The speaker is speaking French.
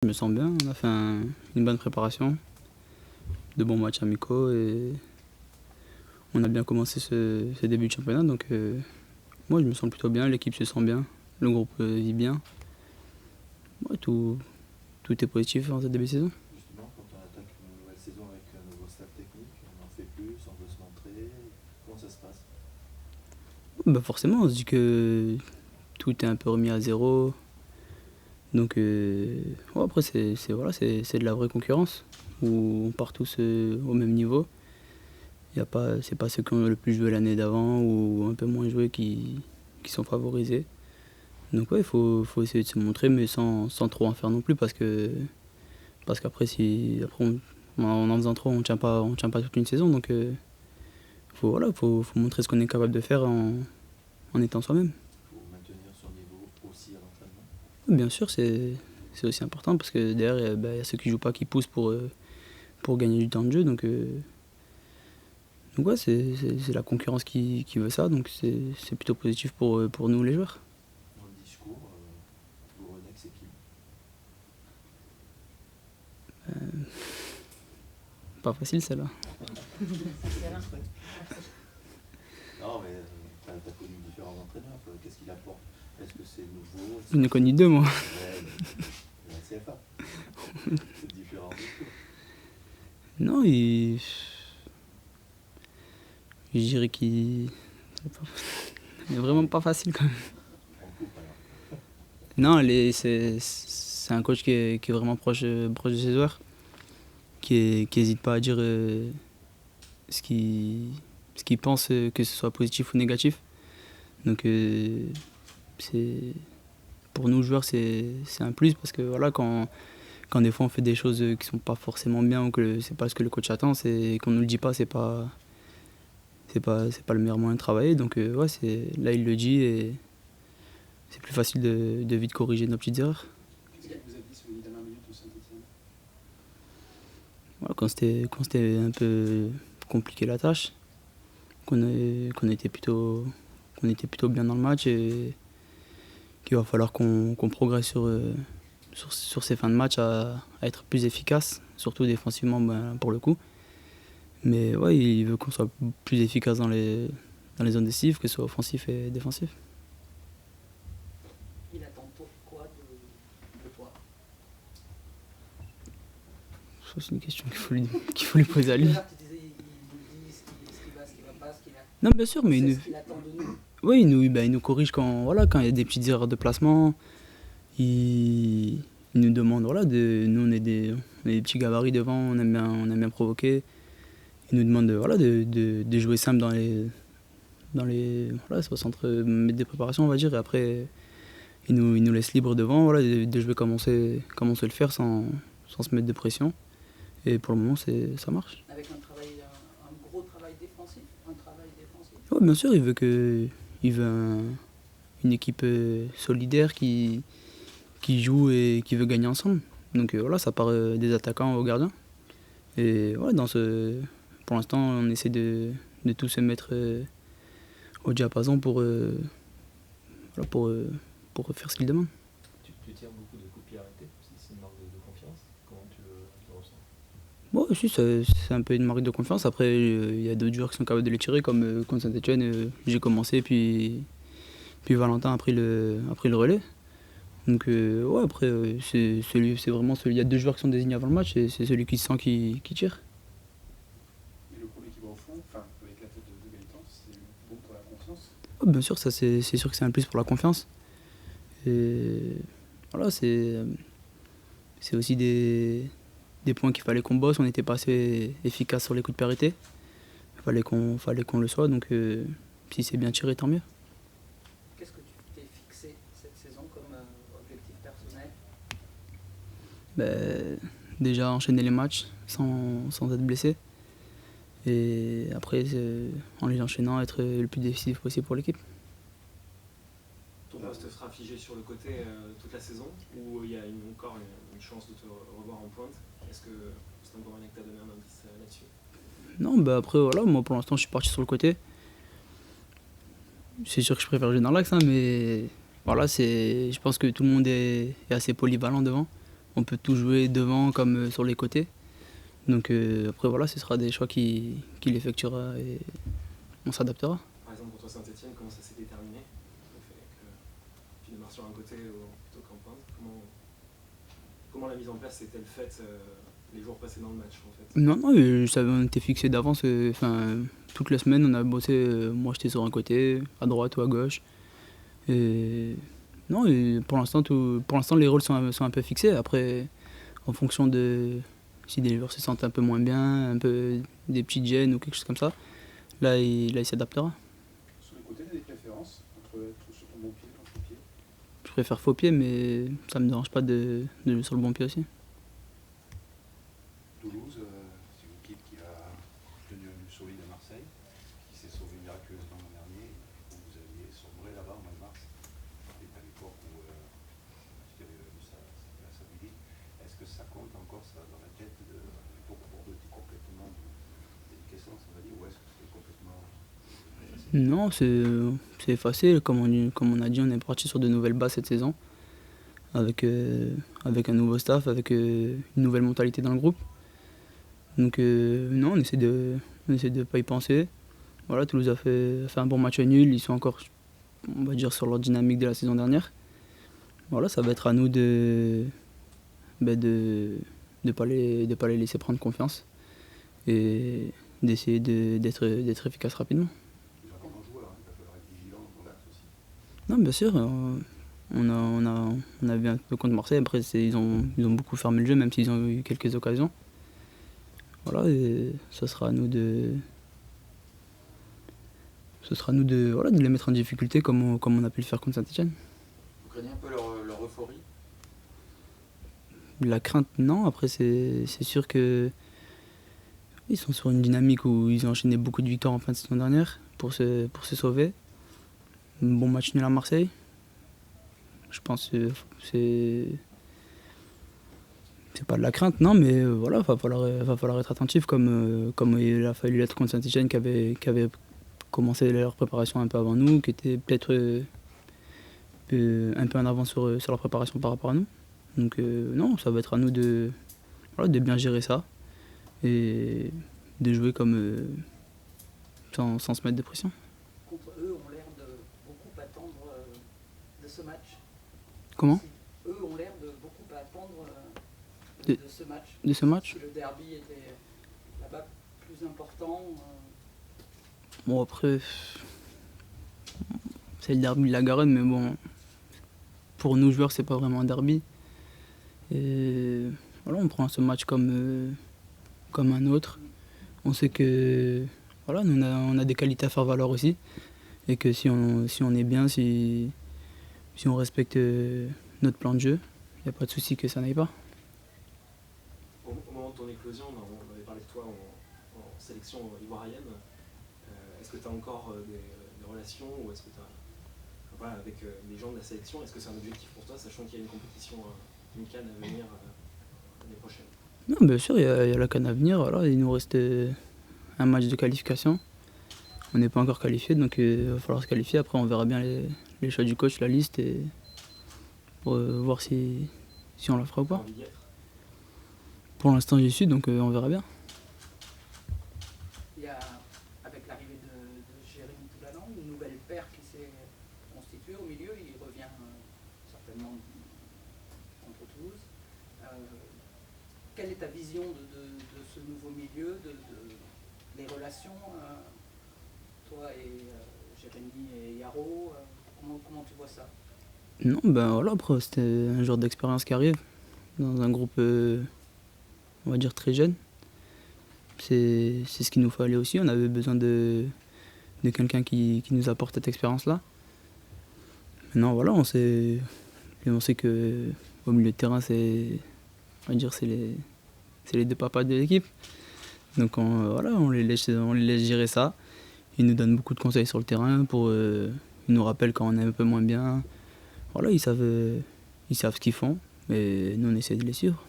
Je me sens bien, on a fait une bonne préparation, de bons matchs amicaux et on a bien commencé ce début de championnat. Donc moi je me sens plutôt bien, l'équipe se sent bien, le groupe vit bien. Ouais, tout est positif en cette début de saison. Justement, quand on attaque une nouvelle saison avec un nouveau staff technique, on en fait plus, on veut se montrer. Comment ça se passe? Bah forcément on se dit que tout est un peu remis à zéro. Donc ouais, après c'est de la vraie concurrence où on part tous au même niveau. C'est pas ceux qui ont le plus joué l'année d'avant ou un peu moins joué qui sont favorisés. Donc ouais, faut essayer de se montrer mais sans trop en faire non plus parce qu'après en faisant trop on tient pas toute une saison. Donc faut montrer ce qu'on est capable de faire en étant soi-même. Il faut maintenir son niveau aussi à l'entraînement. Bien sûr, c'est aussi important parce que derrière, il y a ceux qui jouent pas qui poussent pour gagner du temps de jeu. Donc ouais, c'est la concurrence qui veut ça, donc c'est plutôt positif pour nous les joueurs. Dans le discours, Gourvenec, c'est qui? Pas facile celle-là. Non, mais tu as connu différents entraîneurs. Qu'est-ce qu'il apporte? Est-ce que c'est nouveau? J'en ai connu deux moi. Ouais, mais la CFA. C'est différent du tout. Non, je dirais qu'il est vraiment pas facile quand même. On coupe alors. Non, c'est un coach qui est vraiment proche de ses joueurs, qui n'hésite pas à dire ce qu'il pense, que ce soit positif ou négatif. Donc pour nous joueurs c'est un plus parce que voilà quand des fois on fait des choses qui sont pas forcément bien ou que c'est pas ce que le coach attend, c'est qu'on nous le dit pas, c'est pas le meilleur moyen de travailler. Donc ouais, là il le dit et c'est plus facile de vite corriger nos petites erreurs. Qu'est-ce qu'il vous a dit sur les dernières minutes au Saint-Etienne? Voilà, quand c'était un peu compliqué la tâche, qu'on était plutôt bien dans le match et qu'il va falloir qu'on progresse sur ces fins de match à être plus efficace, surtout défensivement pour le coup. Mais ouais, il veut qu'on soit plus efficace dans les zones décisives, que ce soit offensif et défensif. Il attend quoi de toi? Ça, c'est une question qu'il faut lui poser à lui. Tu disais, il dit ce qui va pas, ce qu'il a. Non, bien sûr, mais C'est ce qu'il attend de nous. oui, il nous corrige quand il y a des petites erreurs de placement. Il nous demande, nous on est des petits gabarits devant, on aime bien provoquer. Il nous demande de jouer simple dans les 60 mètres de préparation, on va dire. Et après, il nous laisse libre devant, de jouer comme on sait le faire sans se mettre de pression. Et pour le moment, ça marche. Avec un gros travail défensif, Ouais, bien sûr, il veut une équipe solidaire qui joue et qui veut gagner ensemble. Donc ça part des attaquants aux gardiens. Et pour l'instant, on essaie de tous se mettre au diapason pour faire ce qu'il demande. Tu tires beaucoup de coups de pied arrêtés, c'est une marque de confiance. Comment tu le ressens? Bon, si, c'est un peu une marque de confiance. Après, il y a d'autres joueurs qui sont capables de les tirer, comme contre Saint-Etienne. J'ai commencé, puis Valentin a pris le relais. Donc, ouais, après, c'est vraiment celui. Il y a deux joueurs qui sont désignés avant le match, et c'est celui qui se sent qui tire. Mais le premier qui va au fond, avec la tête de Gaëtan, c'est bon pour la confiance. Ouais, bien sûr, ça c'est sûr que c'est un plus pour la confiance. Et voilà, c'est aussi des points qu'il fallait qu'on bosse. On n'était pas assez efficace sur les coups de parité. Il fallait qu'on le soit, donc si c'est bien tiré, tant mieux. Qu'est-ce que tu t'es fixé cette saison comme objectif personnel? Déjà enchaîner les matchs sans être blessé. Et après, en les enchaînant, être le plus décisif possible pour l'équipe. Ton poste sera figé sur le côté toute la saison ou il y a encore une chance de te revoir en pointe? Est-ce que c'est un Gourvenec qui t'a donné un indice là-dessus? Non, après, moi pour l'instant, je suis parti sur le côté. C'est sûr que je préfère jouer dans l'axe, mais je pense que tout le monde est assez polyvalent devant. on peut tout jouer devant comme sur les côtés. Donc après voilà, ce sera des choix qu'il effectuera et on s'adaptera. Par exemple, pour toi, Saint-Etienne, comment ça s'est déterminé? Le fait que tu démarres sur un côté plutôt qu'en pointe. Comment la mise en place s'est-elle faite les jours passés dans le match en fait? Non, non, on était fixé d'avance. Toute la semaine, on a bossé. Moi, j'étais sur un côté, à droite ou à gauche. Et non, et pour l'instant, les rôles sont un peu fixés. Après, en fonction de si des joueurs se sentent un peu moins bien, un peu des petites gênes ou quelque chose comme ça, là, il s'adaptera. Sur les côtés, tu as des préférences entre être sur ton bon pied et ton faux pied? Je préfère faux pied, mais ça me dérange pas de jouer sur le bon pied aussi. Toulouse, c'est une équipe qui a tenu solide à Marseille, qui s'est sauvée miraculeusement l'an dernier, où vous aviez sombré là-bas au mois de mars, et à l'époque où il y avait eu sa place à Billy. Est-ce que ça compte encore ça dans la tête de l'époque où Bordeaux était complètement déliquescence, on va dire, ou est-ce que c'était complètement... Non, c'est facile. Comme on a dit, on est parti sur de nouvelles bases cette saison, avec un nouveau staff, avec une nouvelle mentalité dans le groupe. Donc non, on essaie de pas y penser. Voilà, Toulouse a fait un bon match nul. Ils sont encore, on va dire, sur leur dynamique de la saison dernière. Voilà, ça va être à nous de pas les laisser prendre confiance et d'essayer d'être efficace rapidement. Ils ont un grand joueur, il va falloir être vigilant dans l'axe aussi. Non, bien sûr, on a vu un peu contre Marseille. Après, ils ont beaucoup fermé le jeu, même s'ils ont eu quelques occasions. Voilà, et ce sera à nous de les mettre en difficulté comme on a pu le faire contre Saint-Etienne. Vous craignez un peu leur euphorie? La crainte, non. Après, c'est sûr que ils sont sur une dynamique où ils ont enchaîné beaucoup de victoires en fin de saison dernière pour se sauver. Un bon match nul à Marseille. Je pense que c'est pas de la crainte, non, mais voilà, va falloir être attentif comme il a fallu l'être contre Saint-Etienne qui avait commencé leur préparation un peu avant nous, qui était peut-être un peu en avance sur leur préparation par rapport à nous. Donc non, ça va être à nous de bien gérer ça et de jouer sans se mettre de pression. Contre eux ont l'air de beaucoup attendre de ce match. Comment ? Eux ont l'air de beaucoup attendre De ce match. De ce match ? Si le derby était là-bas plus important. Bon, après, c'est le derby de la Garonne, mais bon, pour nous joueurs, c'est pas vraiment un derby. Et voilà, on prend ce match comme un autre. On sait que voilà, on a des qualités à faire valoir aussi. Et que si on est bien, si on respecte notre plan de jeu, il n'y a pas de souci que ça n'aille pas. Au moment de ton éclosion, on avait parlé de toi en sélection ivoirienne. Est-ce que tu as encore des relations ou est-ce que tu as, avec les gens de la sélection, est-ce que c'est un objectif pour toi, sachant qu'il y a une compétition, une CAN à venir l'année prochaine? Non, bien sûr, il y a la CAN à venir. Voilà, il nous reste un match de qualification. On n'est pas encore qualifié, donc il va falloir se qualifier. Après, on verra bien les choix du coach, la liste, et pour voir si on la fera ou pas. Pour l'instant, j'y suis, donc on verra bien. Il y a, avec l'arrivée de Jérémy Toulalan, une nouvelle paire qui s'est constituée au milieu. Il revient certainement contre Toulouse. Quelle est ta vision de ce nouveau milieu, les relations, toi et Jérémy et Yaro, comment tu vois ça? Non, ben voilà, après, c'était un genre d'expérience qui arrive dans un groupe, on va dire, très jeune. C'est ce qu'il nous fallait aussi. On avait besoin de quelqu'un qui nous apporte cette expérience-là. Maintenant, voilà, on sait que au milieu de terrain, on va dire, c'est les deux papas de l'équipe. Donc voilà, on les laisse gérer ça. Ils nous donnent beaucoup de conseils sur le terrain, ils nous rappellent quand on est un peu moins bien. Voilà, ils savent ce qu'ils font, mais nous on essaie de les suivre.